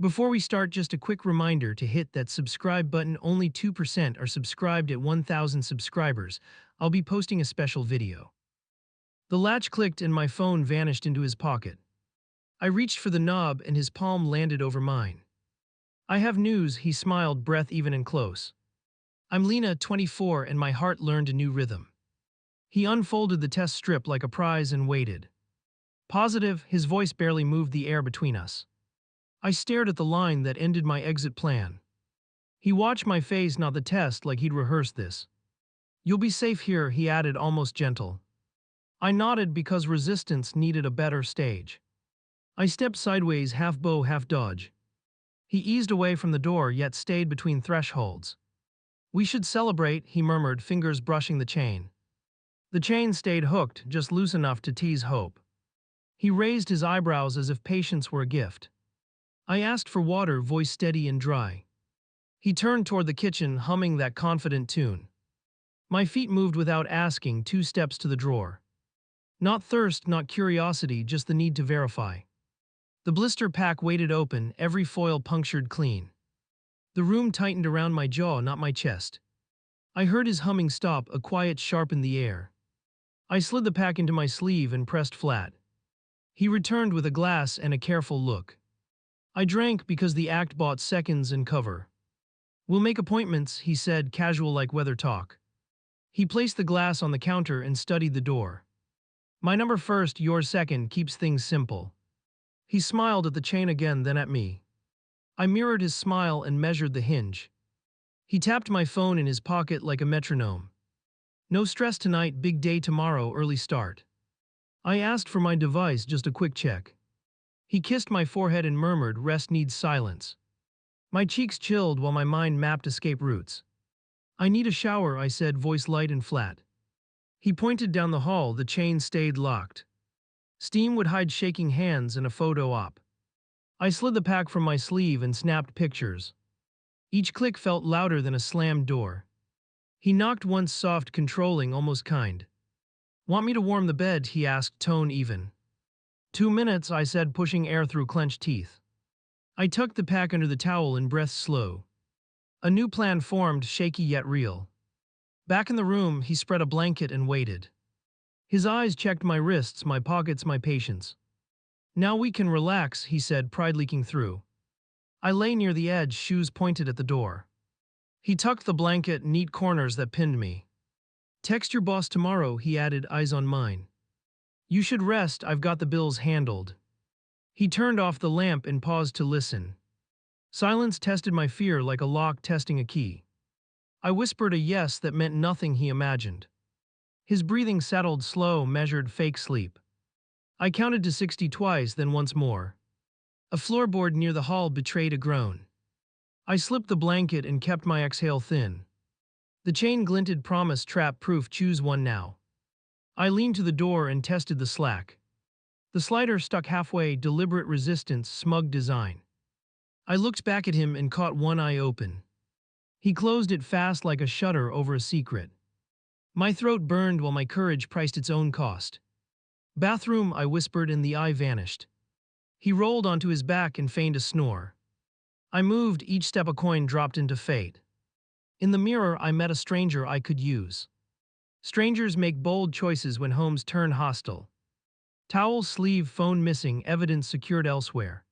Before we start, just a quick reminder to hit that subscribe button. Only 2% are subscribed at 1,000 subscribers. I'll be posting a special video. The latch clicked and my phone vanished into his pocket. I reached for the knob and his palm landed over mine. "I have news," he smiled, breath even and close. "I'm Lena, 24, and my heart learned a new rhythm." He unfolded the test strip like a prize and waited. Positive, his voice barely moved the air between us. I stared at the line that ended my exit plan. He watched my face, not the test, like he'd rehearsed this. "You'll be safe here," he added, almost gentle. I nodded because resistance needed a better stage. I stepped sideways, half bow, half dodge. He eased away from the door, yet stayed between thresholds. "We should celebrate," he murmured, fingers brushing the chain. The chain stayed hooked, just loose enough to tease hope. He raised his eyebrows as if patience were a gift. I asked for water, voice steady and dry. He turned toward the kitchen, humming that confident tune. My feet moved without asking, 2 steps to the drawer. Not thirst, not curiosity, just the need to verify. The blister pack weighted open, every foil punctured clean. The room tightened around my jaw, not my chest. I heard his humming stop, a quiet sharp in the air. I slid the pack into my sleeve and pressed flat. He returned with a glass and a careful look. I drank because the act bought seconds and cover. "We'll make appointments," he said, casual like weather talk. He placed the glass on the counter and studied the door. "My number first, yours second, keeps things simple." He smiled at the chain again, then at me. I mirrored his smile and measured the hinge. He tapped my phone in his pocket like a metronome. "No stress tonight, big day tomorrow, early start." I asked for my device, just a quick check. He kissed my forehead and murmured, "Rest needs silence." My cheeks chilled while my mind mapped escape routes. "I need a shower," I said, voice light and flat. He pointed down the hall, the chain stayed locked. Steam would hide shaking hands in a photo op. I slid the pack from my sleeve and snapped pictures. Each click felt louder than a slammed door. He knocked once, soft, controlling, almost kind. "Want me to warm the bed?" he asked, tone even. 2 minutes, I said, pushing air through clenched teeth. I tucked the pack under the towel and breath slow. A new plan formed, shaky yet real. Back in the room, he spread a blanket and waited. His eyes checked my wrists, my pockets, my patience. "Now we can relax," he said, pride leaking through. I lay near the edge, shoes pointed at the door. He tucked the blanket, neat corners that pinned me. "Text your boss tomorrow," he added, eyes on mine. "You should rest, I've got the bills handled." He turned off the lamp and paused to listen. Silence tested my fear like a lock testing a key. I whispered a yes that meant nothing he imagined. His breathing settled, slow, measured, fake sleep. I counted to 60 twice, then once more. A floorboard near the hall betrayed a groan. I slipped the blanket and kept my exhale thin. The chain glinted, promise, trap-proof, choose one now. I leaned to the door and tested the slack. The slider stuck halfway, deliberate resistance, smug design. I looked back at him and caught one eye open. He closed it fast like a shutter over a secret. My throat burned while my courage priced its own cost. "Bathroom," I whispered, and the eye vanished. He rolled onto his back and feigned a snore. I moved, each step a coin dropped into fate. In the mirror, I met a stranger I could use. Strangers make bold choices when homes turn hostile. Towel, sleeve, phone missing, evidence secured elsewhere.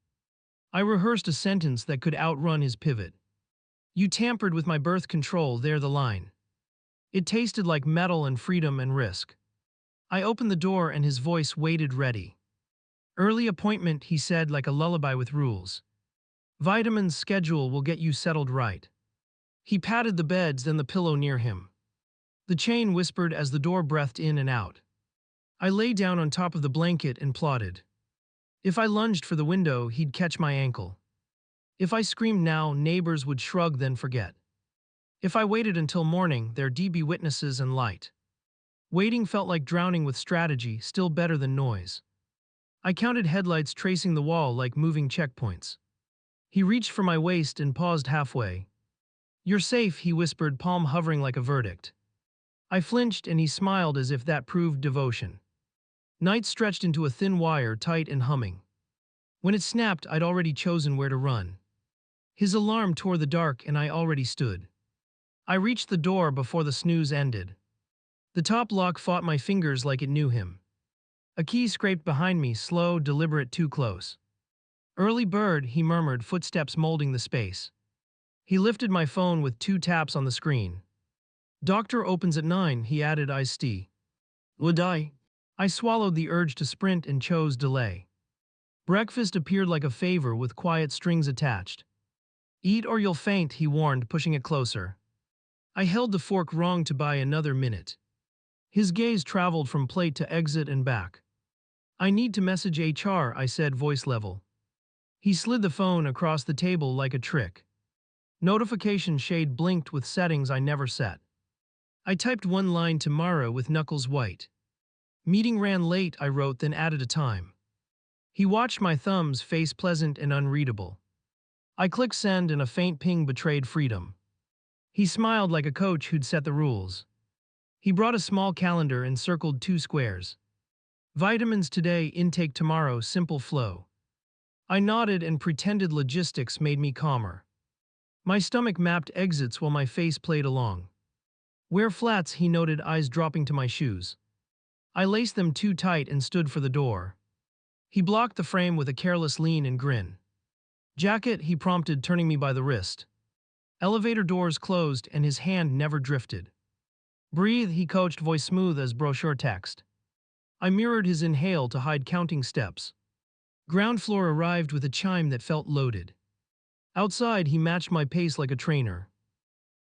I rehearsed a sentence that could outrun his pivot. "You tampered with my birth control, there the line." It tasted like metal and freedom and risk. I opened the door and his voice waited ready. "Early appointment," he said, like a lullaby with rules. "Vitamins schedule will get you settled right." He patted the beds, then the pillow near him. The chain whispered as the door breathed in and out. I lay down on top of the blanket and plotted. If I lunged for the window, he'd catch my ankle. If I screamed now, neighbors would shrug, then forget. If I waited until morning, there'd be witnesses and light. Waiting felt like drowning with strategy, still better than noise. I counted headlights tracing the wall like moving checkpoints. He reached for my waist and paused halfway. "You're safe," he whispered, palm hovering like a verdict. I flinched and he smiled as if that proved devotion. Night stretched into a thin wire, tight and humming. When it snapped, I'd already chosen where to run. His alarm tore the dark and I already stood. I reached the door before the snooze ended. The top lock fought my fingers like it knew him. A key scraped behind me, slow, deliberate, too close. Early bird, he murmured, footsteps molding the space. He lifted my phone with 2 taps on the screen. Doctor opens at 9, he added, iced tea. Would I? I swallowed the urge to sprint and chose delay. Breakfast appeared like a favor with quiet strings attached. Eat or you'll faint, he warned, pushing it closer. I held the fork wrong to buy another minute. His gaze traveled from plate to exit and back. I need to message HR, I said, voice level. He slid the phone across the table like a trick. Notification shade blinked with settings I never set. I typed one line to Mara with knuckles white. Meeting ran late, I wrote, then added a time. He watched my thumbs, face pleasant and unreadable. I clicked send and a faint ping betrayed freedom. He smiled like a coach who'd set the rules. He brought a small calendar and circled 2 squares. Vitamins today, intake tomorrow, simple flow. I nodded and pretended logistics made me calmer. My stomach mapped exits while my face played along. Wear flats, he noted, eyes dropping to my shoes. I laced them too tight and stood for the door. He blocked the frame with a careless lean and grin. Jacket, he prompted, turning me by the wrist. Elevator doors closed and his hand never drifted. Breathe, he coached, voice smooth as brochure text. I mirrored his inhale to hide counting steps. Ground floor arrived with a chime that felt loaded. Outside, he matched my pace like a trainer.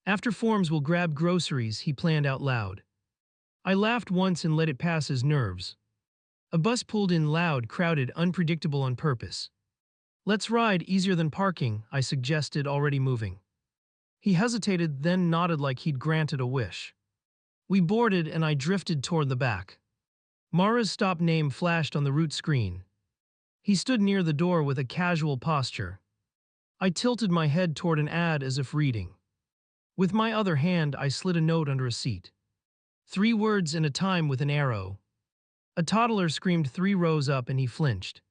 After forms, we'll grab groceries, he planned out loud. I laughed once and let it pass his nerves. A bus pulled in loud, crowded, unpredictable on purpose. Let's ride, easier than parking, I suggested, already moving. He hesitated, then nodded like he'd granted a wish. We boarded and I drifted toward the back. Mara's stop name flashed on the route screen. He stood near the door with a casual posture. I tilted my head toward an ad as if reading. With my other hand, I slid a note under a seat. 3 words and a time with an arrow. A toddler screamed 3 rows up and he flinched.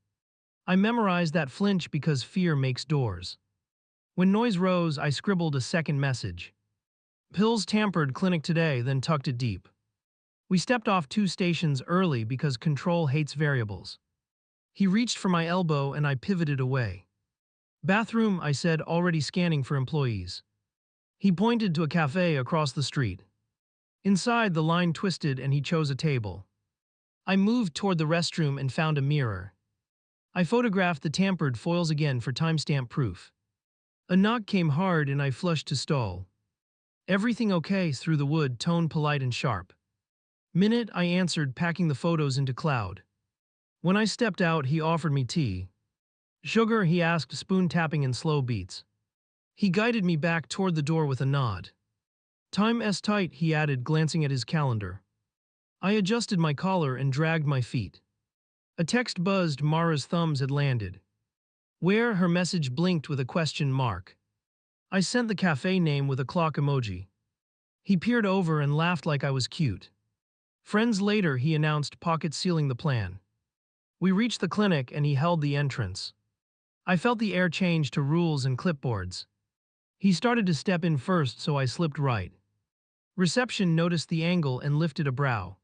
I memorized that flinch because fear makes doors. When noise rose, I scribbled a second message. Pills tampered, clinic today, then tucked it deep. We stepped off 2 stations early because control hates variables. He reached for my elbow and I pivoted away. Bathroom, I said, already scanning for employees. He pointed to a cafe across the street. Inside, the line twisted and he chose a table. I moved toward the restroom and found a mirror. I photographed the tampered foils again for timestamp proof. A knock came hard and I flushed to stall. Everything okay, through the wood, tone polite and sharp. Minute, I answered, packing the photos into cloud. When I stepped out, he offered me tea. Sugar, he asked, spoon tapping in slow beats. He guided me back toward the door with a nod. Time's tight, he added, glancing at his calendar. I adjusted my collar and dragged my feet. A text buzzed, Mara's thumbs had landed. Where, her message blinked with a question mark. I sent the cafe name with a clock emoji. He peered over and laughed like I was cute. Friends later, he announced, pocket sealing the plan. We reached the clinic and he held the entrance. I felt the air change to rules and clipboards. He started to step in first, so I slipped right. Reception noticed the angle and lifted a brow.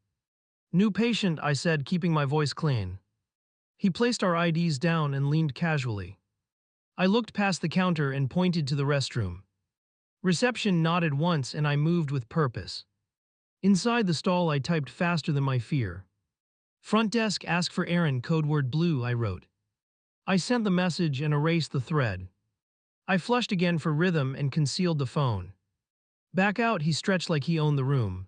New patient, I said, keeping my voice clean. He placed our IDs down and leaned casually. I looked past the counter and pointed to the restroom. Reception nodded once and I moved with purpose. Inside the stall, I typed faster than my fear. Front desk, ask for Aaron, code word blue, I wrote. I sent the message and erased the thread. I flushed again for rhythm and concealed the phone. Back out, he stretched like he owned the room.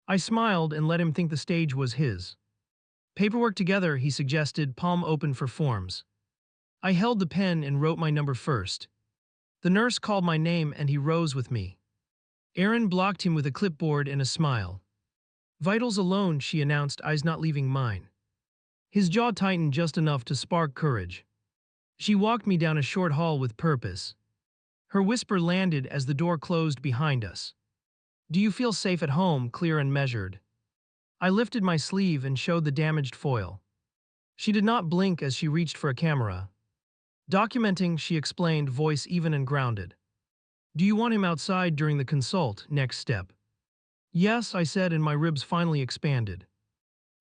I smiled and let him think the stage was his. Paperwork together, he suggested, palm open for forms. I held the pen and wrote my number first. The nurse called my name and he rose with me. Aaron blocked him with a clipboard and a smile. Vitals alone, she announced, eyes not leaving mine. His jaw tightened just enough to spark courage. She walked me down a short hall with purpose. Her whisper landed as the door closed behind us. Do you feel safe at home, clear and measured? I lifted my sleeve and showed the damaged foil. She did not blink as she reached for a camera. Documenting, she explained, voice even and grounded. Do you want him outside during the consult? Next step. Yes, I said, and my ribs finally expanded.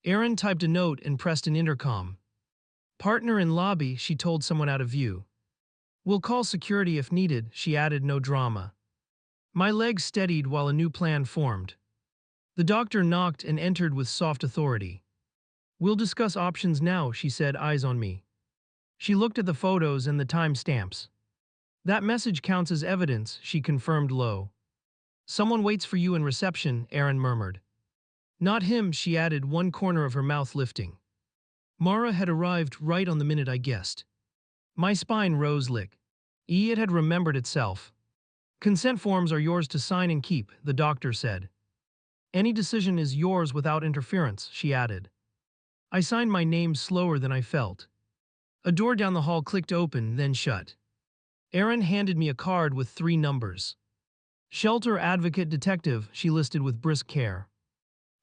Erin typed a note and pressed an intercom. Partner in lobby, she told someone out of view. We'll call security if needed, she added, no drama. My legs steadied while a new plan formed. The doctor knocked and entered with soft authority. We'll discuss options now, she said, eyes on me. She looked at the photos and the time stamps. That message counts as evidence, she confirmed low. Someone waits for you in reception, Erin murmured. Not him, she added, one corner of her mouth lifting. Mara had arrived right on the minute I guessed. My spine rose like. It had remembered itself. Consent forms are yours to sign and keep, the doctor said. Any decision is yours without interference, she added. I signed my name slower than I felt. A door down the hall clicked open, then shut. Erin handed me a card with 3 numbers. Shelter Advocate Detective, she listed with brisk care.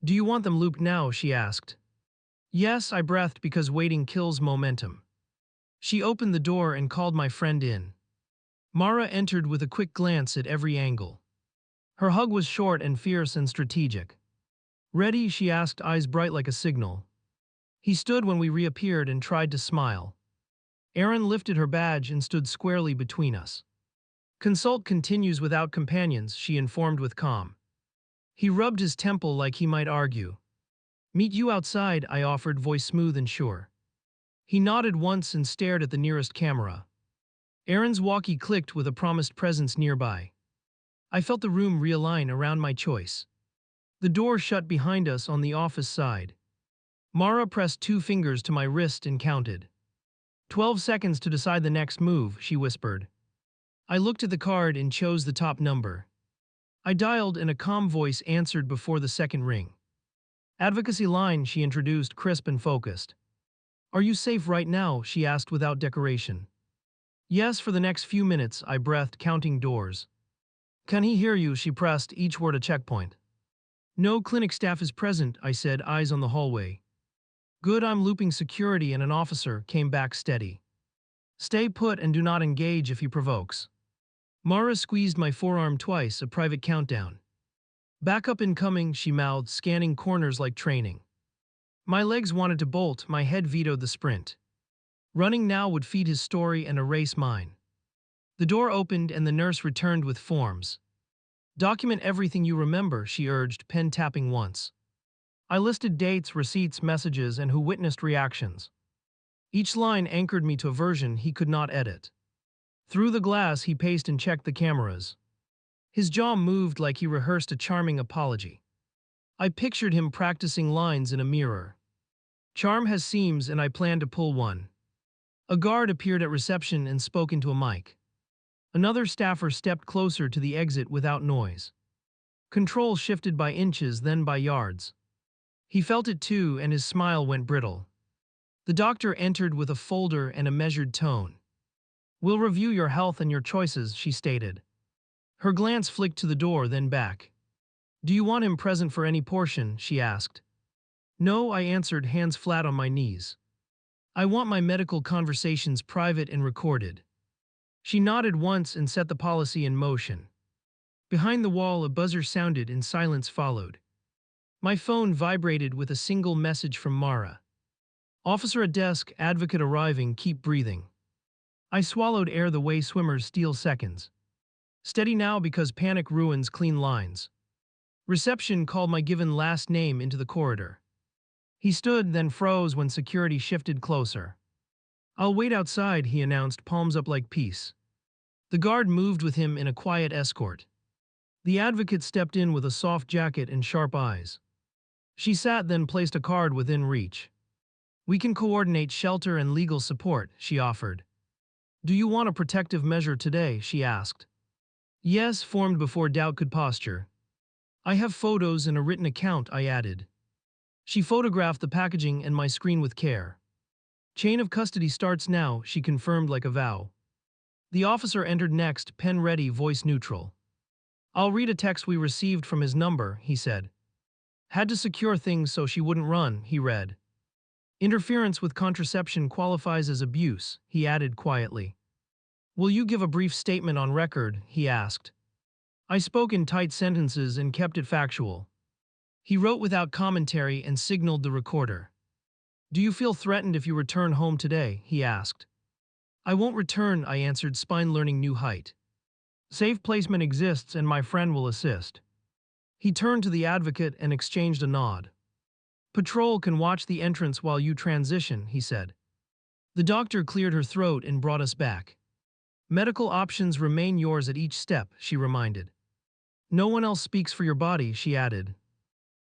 Do you want them looped now, she asked. Yes, I breathed because waiting kills momentum. She opened the door and called my friend in. Mara entered with a quick glance at every angle. Her hug was short and fierce and strategic. Ready, she asked, eyes bright like a signal. He stood when we reappeared and tried to smile. Erin lifted her badge and stood squarely between us. Consult continues without companions, she informed with calm. He rubbed his temple like he might argue. Meet you outside, I offered, voice smooth and sure. He nodded once and stared at the nearest camera. Erin's walkie clicked with a promised presence nearby. I felt the room realign around my choice. The door shut behind us on the office side. Mara pressed 2 fingers to my wrist and counted. 12 seconds to decide the next move, she whispered. I looked at the card and chose the top number. I dialed and a calm voice answered before the second ring. Advocacy line, she introduced, crisp and focused. Are you safe right now? She asked without decoration. Yes, for the next few minutes, I breathed, counting doors. Can he hear you? She pressed, each word a checkpoint. No clinic staff is present, I said, eyes on the hallway. Good, I'm looping security and an officer came back steady. Stay put and do not engage if he provokes. Mara squeezed my forearm twice, a private countdown. Backup incoming, she mouthed, scanning corners like training. My legs wanted to bolt, my head vetoed the sprint. Running now would feed his story and erase mine. The door opened and the nurse returned with forms. Document everything you remember, she urged, pen tapping once. I listed dates, receipts, messages, and who witnessed reactions. Each line anchored me to a version he could not edit. Through the glass, he paced and checked the cameras. His jaw moved like he rehearsed a charming apology. I pictured him practicing lines in a mirror. Charm has seams and I plan to pull one. A guard appeared at reception and spoke into a mic. Another staffer stepped closer to the exit without noise. Control shifted by inches, then by yards. He felt it too, and his smile went brittle. The doctor entered with a folder and a measured tone. We'll review your health and your choices, she stated. Her glance flicked to the door, then back. Do you want him present for any portion? She asked. No, I answered, hands flat on my knees. I want my medical conversations private and recorded. She nodded once and set the policy in motion. Behind the wall, a buzzer sounded and silence followed. My phone vibrated with a single message from Mara. Officer at desk, advocate arriving, keep breathing. I swallowed air the way swimmers steal seconds. Steady now because panic ruins clean lines. Reception called my given last name into the corridor. He stood, then froze when security shifted closer. I'll wait outside, he announced, palms up like peace. The guard moved with him in a quiet escort. The advocate stepped in with a soft jacket and sharp eyes. She sat, then placed a card within reach. We can coordinate shelter and legal support, she offered. Do you want a protective measure today? She asked. Yes, formed before doubt could posture. I have photos and a written account, I added. She photographed the packaging and my screen with care. Chain of custody starts now, she confirmed like a vow. The officer entered next, pen ready, voice neutral. I'll read a text we received from his number, he said. Had to secure things so she wouldn't run, he read. Interference with contraception qualifies as abuse, he added quietly. Will you give a brief statement on record? He asked. I spoke in tight sentences and kept it factual. He wrote without commentary and signaled the recorder. Do you feel threatened if you return home today? He asked. I won't return, I answered, spine learning new height. Safe placement exists and my friend will assist. He turned to the advocate and exchanged a nod. Patrol can watch the entrance while you transition, he said. The doctor cleared her throat and brought us back. Medical options remain yours at each step, she reminded. No one else speaks for your body, she added.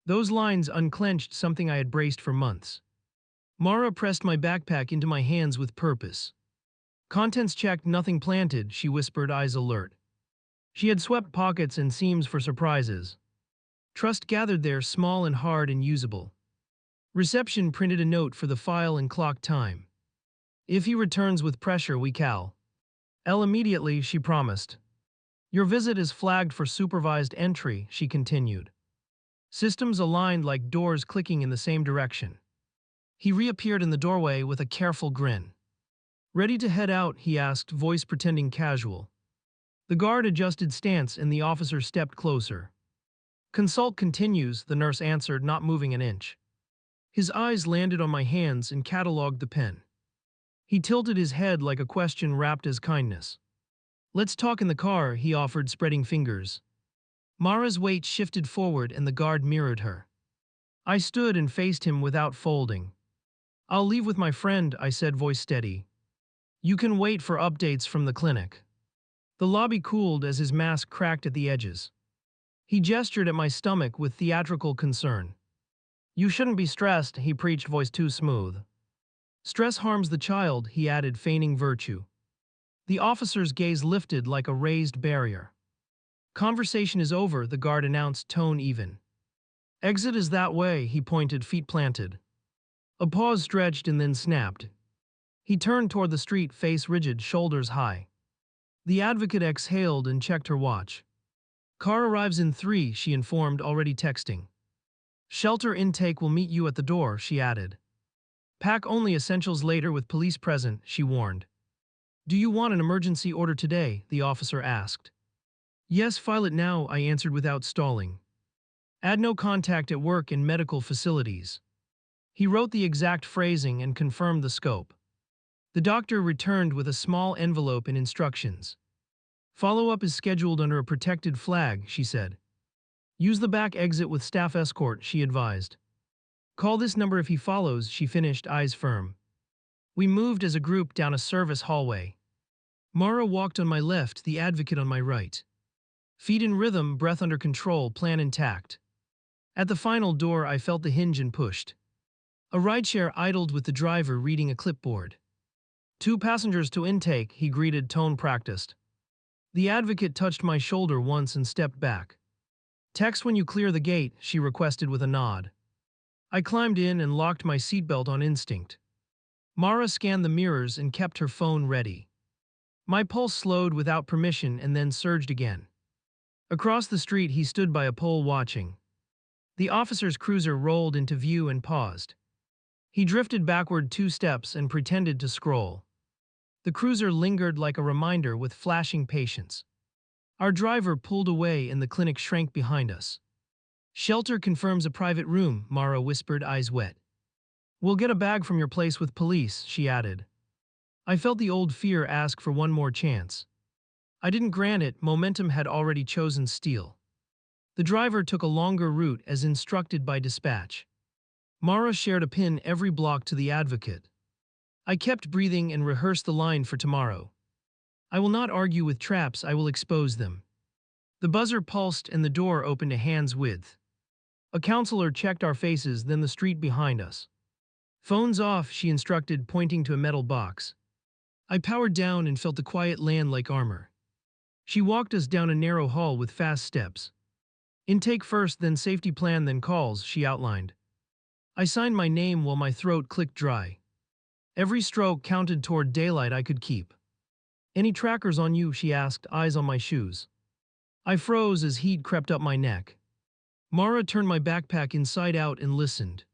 Those lines unclenched something I had braced for months. Mara pressed my backpack into my hands with purpose. Contents checked, nothing planted, she whispered, eyes alert. She had swept pockets and seams for surprises. Trust gathered there, small and hard and usable. Reception printed a note for the file and clocked time. If he returns with pressure, we call. Elle immediately, she promised. Your visit is flagged for supervised entry, she continued. Systems aligned like doors clicking in the same direction. He reappeared in the doorway with a careful grin. Ready to head out, he asked, voice pretending casual. The guard adjusted stance and the officer stepped closer. Consult continues, the nurse answered, not moving an inch. His eyes landed on my hands and catalogued the pen. He tilted his head like a question wrapped as kindness. Let's talk in the car, he offered, spreading fingers. Mara's weight shifted forward and the guard mirrored her. I stood and faced him without folding. I'll leave with my friend, I said, voice steady. You can wait for updates from the clinic. The lobby cooled as his mask cracked at the edges. He gestured at my stomach with theatrical concern. You shouldn't be stressed, he preached, voice too smooth. Stress harms the child, he added, feigning virtue. The officer's gaze lifted like a raised barrier. Conversation is over, the guard announced, tone even. Exit is that way, he pointed, feet planted. A pause stretched and then snapped. He turned toward the street, face rigid, shoulders high. The advocate exhaled and checked her watch. Car arrives in 3, she informed, already texting. Shelter intake will meet you at the door, she added. Pack only essentials later with police present, she warned. Do you want an emergency order today? The officer asked. Yes, file it now, I answered without stalling. Add no contact at work and medical facilities. He wrote the exact phrasing and confirmed the scope. The doctor returned with a small envelope and instructions. Follow-up is scheduled under a protected flag, she said. Use the back exit with staff escort, she advised. Call this number if he follows, she finished, eyes firm. We moved as a group down a service hallway. Mara walked on my left, the advocate on my right. Feet in rhythm, breath under control, plan intact. At the final door, I felt the hinge and pushed. A rideshare idled with the driver reading a clipboard. 2 passengers to intake, he greeted, tone practiced. The advocate touched my shoulder once and stepped back. Text when you clear the gate, she requested with a nod. I climbed in and locked my seatbelt on instinct. Mara scanned the mirrors and kept her phone ready. My pulse slowed without permission and then surged again. Across the street, he stood by a pole watching. The officer's cruiser rolled into view and paused. He drifted backward 2 steps and pretended to scroll. The cruiser lingered like a reminder with flashing patience. Our driver pulled away and the clinic shrank behind us. Shelter confirms a private room, Mara whispered, eyes wet. We'll get a bag from your place with police, she added. I felt the old fear ask for one more chance. I didn't grant it, momentum had already chosen steel. The driver took a longer route as instructed by dispatch. Mara shared a pin every block to the advocate. I kept breathing and rehearsed the line for tomorrow. I will not argue with traps, I will expose them. The buzzer pulsed and the door opened a hand's width. A counselor checked our faces, then the street behind us. Phones off, she instructed, pointing to a metal box. I powered down and felt the quiet land like armor. She walked us down a narrow hall with fast steps. Intake first, then safety plan, then calls, she outlined. I signed my name while my throat clicked dry. Every stroke counted toward daylight I could keep. Any trackers on you, she asked, eyes on my shoes. I froze as heat crept up my neck. Mara turned my backpack inside out and listened.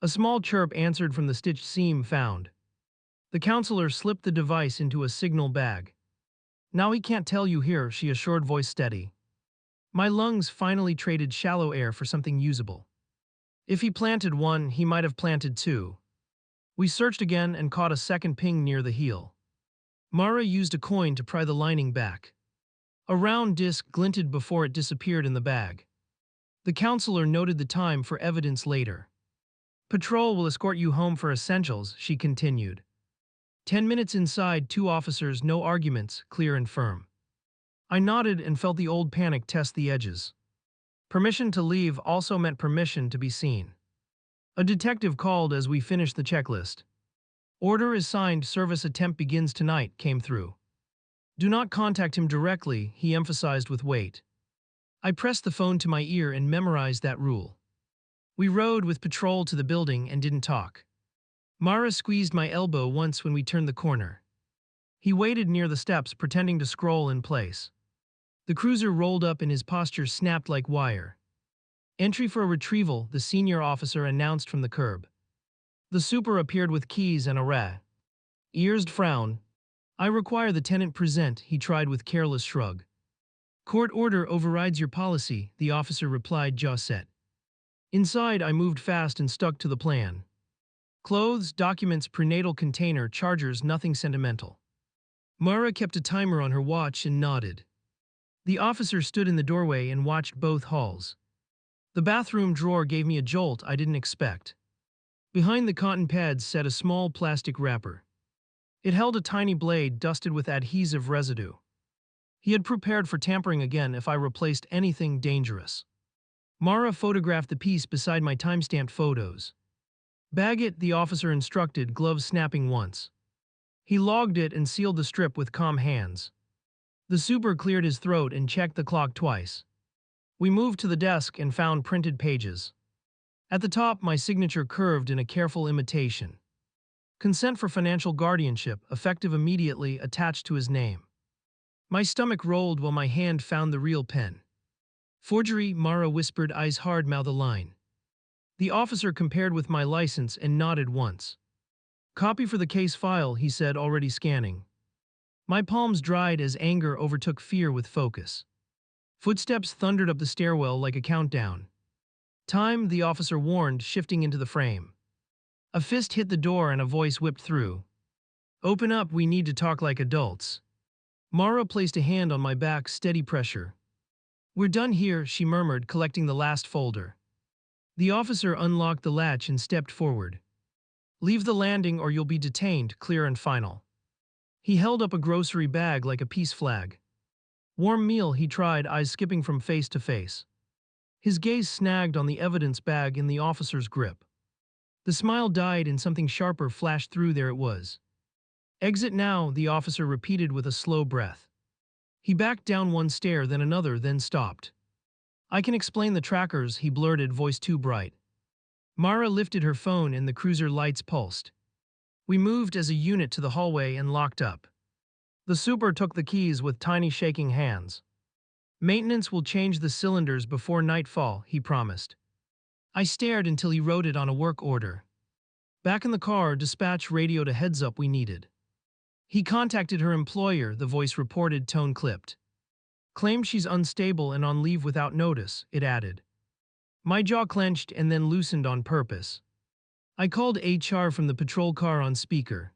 A small chirp answered from the stitched seam found. The counselor slipped the device into a signal bag. Now he can't tell you here, she assured, voice steady. My lungs finally traded shallow air for something usable. If he planted one, he might have planted two. We searched again and caught a second ping near the heel. Mara used a coin to pry the lining back. A round disc glinted before it disappeared in the bag. The counselor noted the time for evidence later. Patrol will escort you home for essentials, she continued. 10 minutes inside, 2 officers, no arguments, clear and firm. I nodded and felt the old panic test the edges. Permission to leave also meant permission to be seen. A detective called as we finished the checklist. Order is signed, service attempt begins tonight, came through. Do not contact him directly, he emphasized with weight. I pressed the phone to my ear and memorized that rule. We rode with patrol to the building and didn't talk. Mara squeezed my elbow once when we turned the corner. He waited near the steps, pretending to scroll in place. The cruiser rolled up and his posture snapped like wire. Entry for a retrieval, the senior officer announced from the curb. The super appeared with keys and a earsed frown. I require the tenant present, he tried with careless shrug. Court order overrides your policy, the officer replied, jaw set. Inside, I moved fast and stuck to the plan. Clothes, documents, prenatal container, chargers, nothing sentimental. Mara kept a timer on her watch and nodded. The officer stood in the doorway and watched both halls. The bathroom drawer gave me a jolt I didn't expect. Behind the cotton pads sat a small plastic wrapper. It held a tiny blade dusted with adhesive residue. He had prepared for tampering again if I replaced anything dangerous. Mara photographed the piece beside my time-stamped photos. Bag it, the officer instructed, gloves snapping once. He logged it and sealed the strip with calm hands. The super cleared his throat and checked the clock twice. We moved to the desk and found printed pages. At the top, my signature curved in a careful imitation. Consent for financial guardianship, effective immediately, attached to his name. My stomach rolled while my hand found the real pen. Forgery, Mara whispered, eyes hard, mouth a line. The officer compared with my license and nodded once. Copy for the case file, he said, already scanning. My palms dried as anger overtook fear with focus. Footsteps thundered up the stairwell like a countdown. Time, the officer warned, shifting into the frame. A fist hit the door and a voice whipped through. Open up, we need to talk like adults. Mara placed a hand on my back, steady pressure. We're done here, she murmured, collecting the last folder. The officer unlocked the latch and stepped forward. Leave the landing or you'll be detained, clear and final. He held up a grocery bag like a peace flag. Warm meal, he tried, eyes skipping from face to face. His gaze snagged on the evidence bag in the officer's grip. The smile died and something sharper flashed through. There it was. Exit now, the officer repeated with a slow breath. He backed down one stair, then another, then stopped. I can explain the trackers, he blurted, voice too bright. Mara lifted her phone and the cruiser lights pulsed. We moved as a unit to the hallway and locked up. The super took the keys with tiny shaking hands. Maintenance will change the cylinders before nightfall, he promised. I stared until he wrote it on a work order. Back in the car, dispatch radioed a heads up we needed. He contacted her employer, the voice reported, tone clipped. Claimed she's unstable and on leave without notice, it added. My jaw clenched and then loosened on purpose. I called HR from the patrol car on speaker.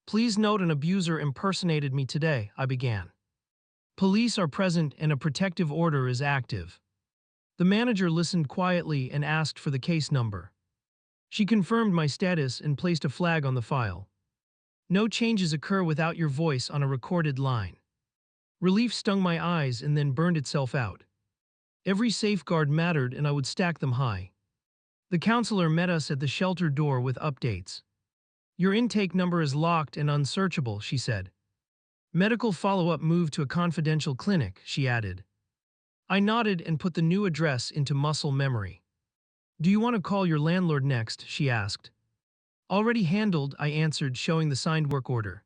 Please note an abuser impersonated me today, I began. Police are present and a protective order is active. The manager listened quietly and asked for the case number. She confirmed my status and placed a flag on the file. No changes occur without your voice on a recorded line. Relief stung my eyes and then burned itself out. Every safeguard mattered and I would stack them high. The counselor met us at the shelter door with updates. Your intake number is locked and unsearchable, she said. Medical follow-up moved to a confidential clinic, she added. I nodded and put the new address into muscle memory. Do you want to call your landlord next, she asked. Already handled, I answered, showing the signed work order.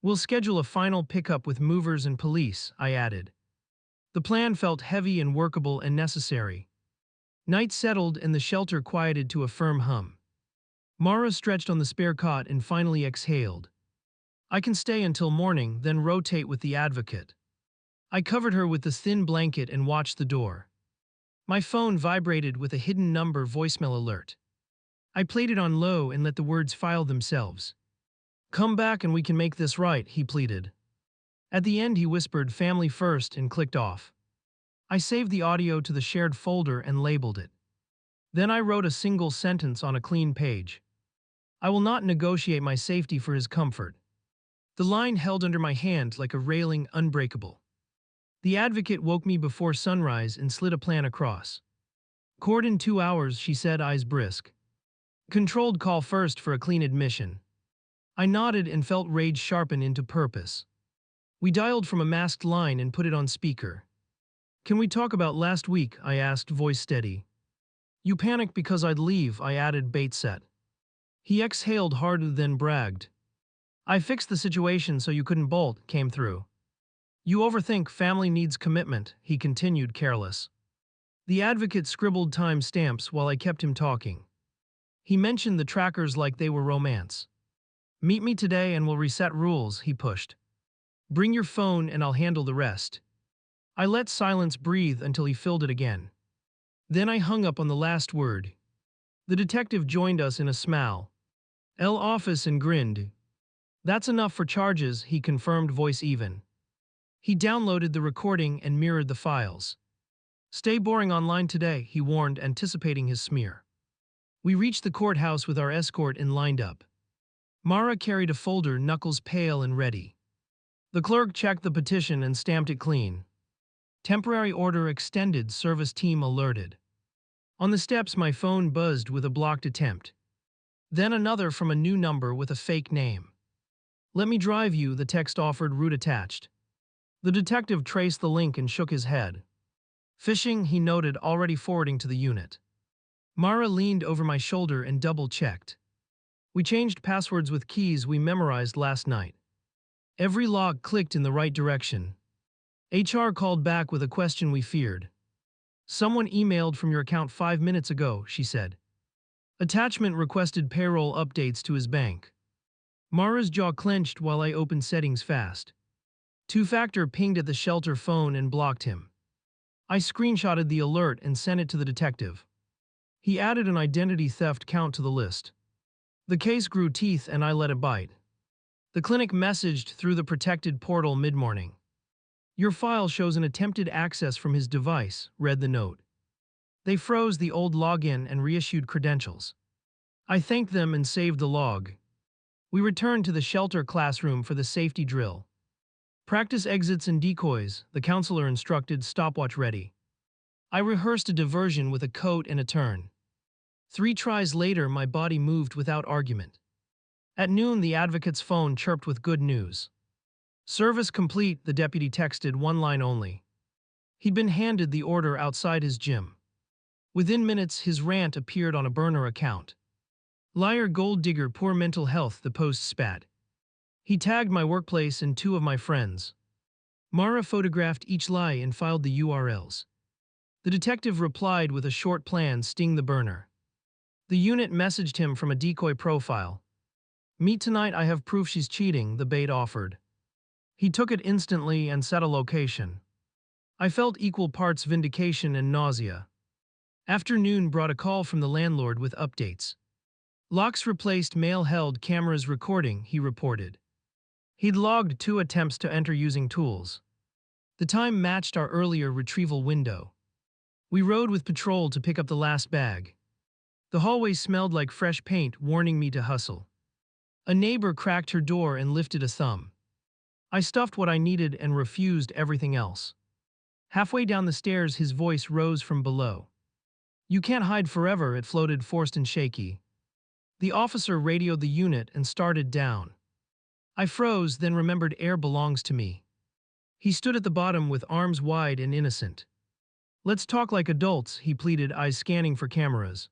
We'll schedule a final pickup with movers and police, I added. The plan felt heavy and workable and necessary. Night settled and the shelter quieted to a firm hum. Mara stretched on the spare cot and finally exhaled. I can stay until morning, then rotate with the advocate. I covered her with the thin blanket and watched the door. My phone vibrated with a hidden number voicemail alert. I played it on low and let the words file themselves. "Come back and we can make this right," he pleaded. At the end, he whispered "family first" and clicked off. I saved the audio to the shared folder and labeled it. Then I wrote a single sentence on a clean page. "I will not negotiate my safety for his comfort." The line held under my hand like a railing unbreakable. The advocate woke me before sunrise and slid a plan across. "Court in 2 hours," she said, eyes brisk. "Controlled call first for a clean admission." I nodded and felt rage sharpen into purpose. We dialed from a masked line and put it on speaker. "Can we talk about last week?" I asked, voice steady. "You panicked because I'd leave," I added, bait set. He exhaled harder then bragged. "I fixed the situation so you couldn't bolt," came through. "You overthink, family needs commitment," he continued, careless. The advocate scribbled time stamps while I kept him talking. He mentioned the trackers like they were romance. "Meet me today and we'll reset rules," he pushed. "Bring your phone and I'll handle the rest." I let silence breathe until he filled it again. Then I hung up on the last word. The detective joined us in a smile. "L office," and grinned. "That's enough for charges," he confirmed, voice even. He downloaded the recording and mirrored the files. "Stay boring online today," he warned, anticipating his smear. We reached the courthouse with our escort and lined up. Mara carried a folder, knuckles pale and ready. The clerk checked the petition and stamped it clean. "Temporary order extended, service team alerted." On the steps, my phone buzzed with a blocked attempt. Then another from a new number with a fake name. "Let me drive you," the text offered, route attached. The detective traced the link and shook his head. "Phishing," he noted, already forwarding to the unit. Mara leaned over my shoulder and double-checked. "We changed passwords with keys we memorized last night." Every log clicked in the right direction. HR called back with a question we feared. "Someone emailed from your account 5 minutes ago," she said. Attachment requested payroll updates to his bank. Mara's jaw clenched while I opened settings fast. Two-factor pinged at the shelter phone and blocked him. I screenshotted the alert and sent it to the detective. He added an identity theft count to the list. The case grew teeth and I let it bite. The clinic messaged through the protected portal mid-morning. "Your file shows an attempted access from his device," read the note. They froze the old login and reissued credentials. I thanked them and saved the log. We returned to the shelter classroom for the safety drill. "Practice exits and decoys," the counselor instructed, stopwatch ready. I rehearsed a diversion with a coat and a turn. 3 tries later, my body moved without argument. At noon, the advocate's phone chirped with good news. "Service complete," the deputy texted, one line only. He'd been handed the order outside his gym. Within minutes, his rant appeared on a burner account. "Liar, gold digger, poor mental health," the post spat. He tagged my workplace and 2 of my friends. Mara photographed each lie and filed the URLs. The detective replied with a short plan, sting the burner. The unit messaged him from a decoy profile. "Meet tonight, I have proof she's cheating," the bait offered. He took it instantly and set a location. I felt equal parts vindication and nausea. Afternoon brought a call from the landlord with updates. "Locks replaced, mail held, cameras recording," he reported. He'd logged 2 attempts to enter using tools. The time matched our earlier retrieval window. We rode with patrol to pick up the last bag. The hallway smelled like fresh paint, warning me to hustle. A neighbor cracked her door and lifted a thumb. I stuffed what I needed and refused everything else. Halfway down the stairs, his voice rose from below. "You can't hide forever," it floated, forced and shaky. The officer radioed the unit and started down. I froze, then remembered air belongs to me. He stood at the bottom with arms wide and innocent. "Let's talk like adults," he pleaded, eyes scanning for cameras.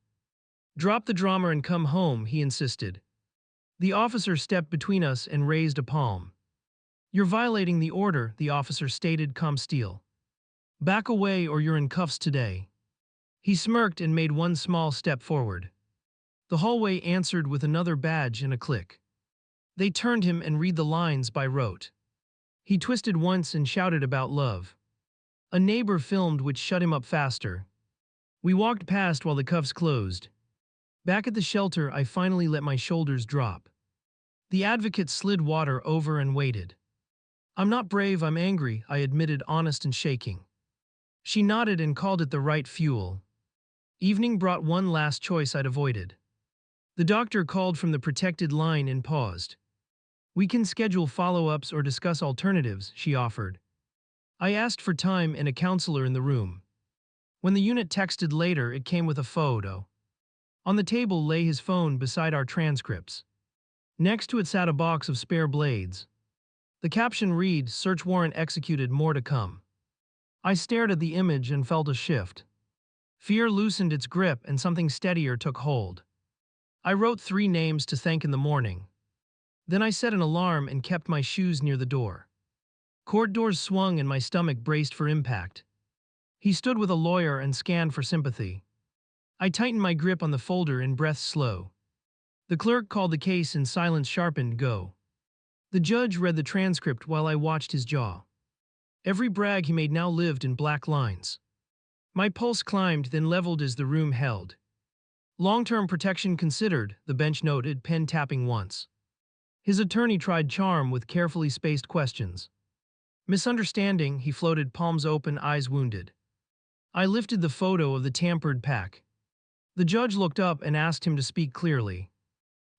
"Drop the drama and come home," he insisted. The officer stepped between us and raised a palm. "You're violating the order," the officer stated, calm steel. "Back away or you're in cuffs today." He smirked and made one small step forward. The hallway answered with another badge and a click. They turned him and read the lines by rote. He twisted once and shouted about love. A neighbor filmed which shut him up faster. We walked past while the cuffs closed. Back at the shelter, I finally let my shoulders drop. The advocate slid water over and waited. I'm not brave, I'm angry, I admitted, honest and shaking. She nodded and called it the right fuel. Evening brought one last choice I'd avoided. The doctor called from the protected line and paused. We can schedule follow-ups or discuss alternatives, she offered. I asked for time and a counselor in the room. When the unit texted later, it came with a photo. On the table lay his phone beside our transcripts. Next to it sat a box of spare blades. The caption read, "Search warrant executed, more to come." I stared at the image and felt a shift. Fear loosened its grip and something steadier took hold. I wrote 3 names to thank in the morning. Then I set an alarm and kept my shoes near the door. Court doors swung and my stomach braced for impact. He stood with a lawyer and scanned for sympathy. I tightened my grip on the folder and breath slow. The clerk called the case and silence sharpened, "Go." The judge read the transcript while I watched his jaw. Every brag he made now lived in black lines. My pulse climbed, then leveled as the room held. Long-term protection considered, the bench noted, pen tapping once. His attorney tried charm with carefully spaced questions. Misunderstanding, he floated, palms open, eyes wounded. I lifted the photo of the tampered pack. The judge looked up and asked him to speak clearly.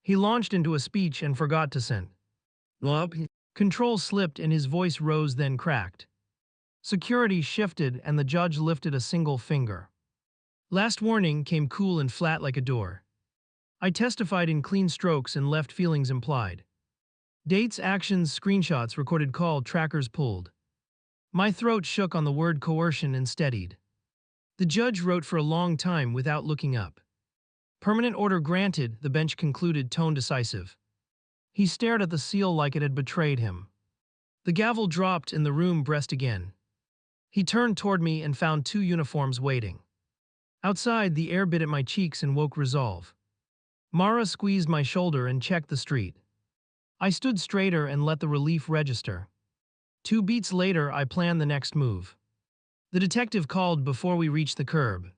He launched into a speech and forgot to send. Control slipped and his voice rose then cracked. Security shifted and the judge lifted a single finger. Last warning came cool and flat like a door. I testified in clean strokes and left feelings implied. Dates, actions, screenshots, recorded call, trackers pulled. My throat shook on the word coercion and steadied. The judge wrote for a long time without looking up. Permanent order granted, the bench concluded, tone decisive. He stared at the seal like it had betrayed him. The gavel dropped and the room breathed again. He turned toward me and found 2 uniforms waiting. Outside, the air bit at my cheeks and woke resolve. Mara squeezed my shoulder and checked the street. I stood straighter and let the relief register. 2 beats later, I planned the next move. The detective called before we reached the curb.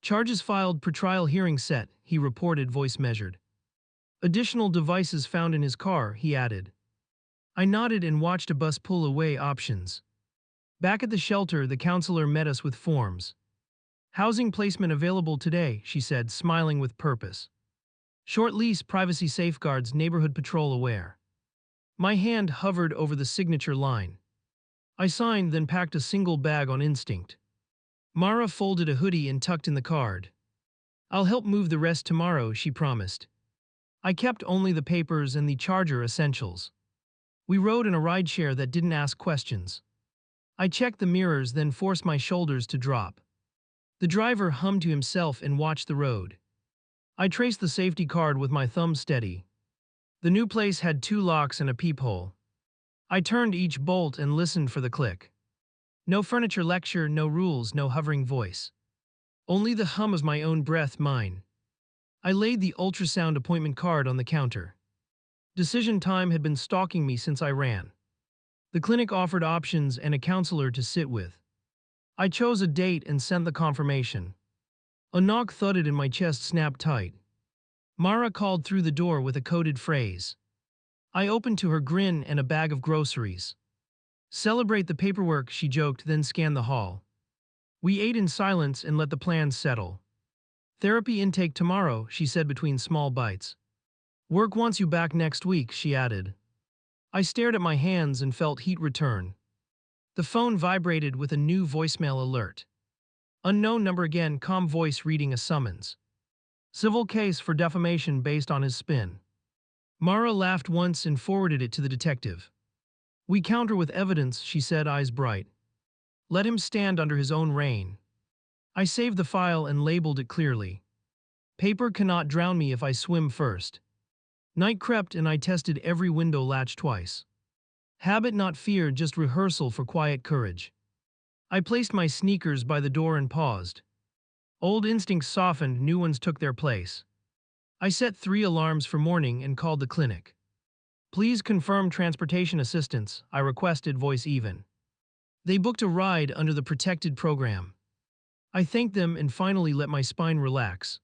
Charges filed, pretrial hearing set, he reported, voice measured. Additional devices found in his car, he added. I nodded and watched a bus pull away, options. Back at the shelter, the counselor met us with forms. Housing placement available today, she said, smiling with purpose. Short lease, privacy safeguards, neighborhood patrol aware. My hand hovered over the signature line. I signed, then packed a single bag on instinct. Mara folded a hoodie and tucked in the card. I'll help move the rest tomorrow, she promised. I kept only the papers and the charger essentials. We rode in a rideshare that didn't ask questions. I checked the mirrors, then forced my shoulders to drop. The driver hummed to himself and watched the road. I traced the safety card with my thumb steady. The new place had 2 locks and a peephole. I turned each bolt and listened for the click. No furniture lecture, no rules, no hovering voice. Only the hum of my own breath, mine. I laid the ultrasound appointment card on the counter. Decision time had been stalking me since I ran. The clinic offered options and a counselor to sit with. I chose a date and sent the confirmation. A knock thudded and my chest snapped tight. Mara called through the door with a coded phrase. I opened to her grin and a bag of groceries. Celebrate the paperwork, she joked, then scanned the hall. We ate in silence and let the plans settle. Therapy intake tomorrow, she said between small bites. Work wants you back next week, she added. I stared at my hands and felt heat return. The phone vibrated with a new voicemail alert. Unknown number again, calm voice reading a summons. Civil case for defamation based on his spin. Mara laughed once and forwarded it to the detective. We counter with evidence, she said, eyes bright. Let him stand under his own reign. I saved the file and labeled it clearly. Paper cannot drown me if I swim first. Night crept and I tested every window latch twice. Habit not fear, just rehearsal for quiet courage. I placed my sneakers by the door and paused. Old instincts softened, new ones took their place. I set 3 alarms for morning and called the clinic. Please confirm transportation assistance, I requested, voice even. They booked a ride under the protected program. I thanked them and finally let my spine relax.